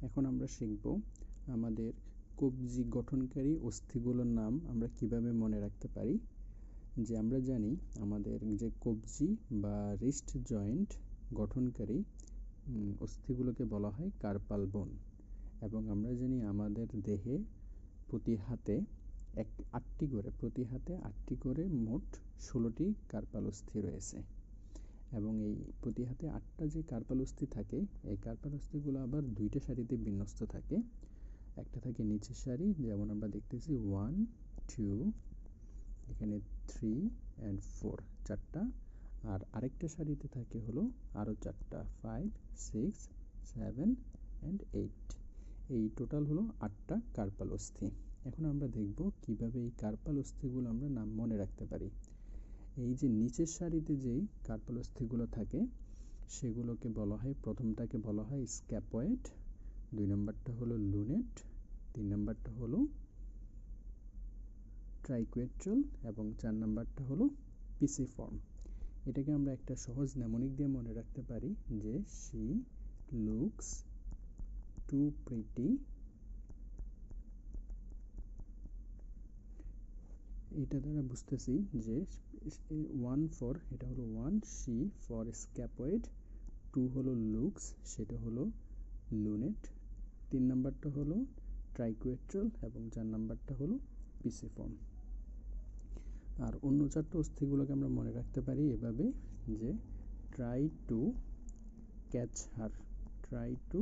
এখন আমরা শিখব আমাদের কবজি গঠনকারী অস্থিগুলোর নাম আমরা কিভাবে মনে রাখতে পারি। যে আমরা জানি আমাদের যে কবজি বা রিস্ট জয়েন্ট গঠনকারী অস্থিগুলোকে বলা হয় কার্পাল বোন, এবং আমরা জানি আমাদের দেহে প্রতি হাতে আটটি করে মোট 16টি কার্পাল অস্থি রয়েছে। এবং এই প্রতি হাতে 8টা যে কার্পাল অস্থি থাকে, এই কার্পাল অস্থিগুলো আবার 2টা সারিতে বিন্যস্ত থাকে। একটা থাকে নিচের সারি, যেমন আমরা দেখতেছি 1 2, এখানে 3 and 4, 4টা। আর আরেকটা সারিতে থাকে হলো আরও 4টা, 5 6 7 and 8। এই টোটাল হলো 8টা কার্পাল অস্থি। এখন আমরা দেখব কিভাবে এই কার্পাল অস্থিগুলো আমরা নাম মনে রাখতে পারি। এই যে নিচের সারিতে যেই কার্পাল অস্থিগুলো থাকে সেগুলোকে বলা হয়, প্রথমটাকে বলা হয় স্ক্যাপয়েড, 2 নম্বরটা হলো লুনেট, 3 নম্বরটা হলো ট্রাইকুয়েট্রাল এবং 4 নম্বরটা হলো পিসিফর্ম। এটাকে আমরা একটা সহজ নেমোনিক দিয়ে মনে রাখতে পারি যে শি লুকস টু প্রিটি। এটা দ্বারা বুঝতেছি যে 1 ফর, এটা হলো 1 শি ফর স্ক্যাপয়েড, 2 হলো লুকস, সেটা হলো লুনেট, 3 নাম্বারটা হলো ট্রাইকুয়েট্রাল এবং 4 নাম্বারটা হলো পিসিফর্ম। আর অন্য 4টা অস্থিগুলোকে আমরা মনে রাখতে পারি এভাবে যে try to catch her, try to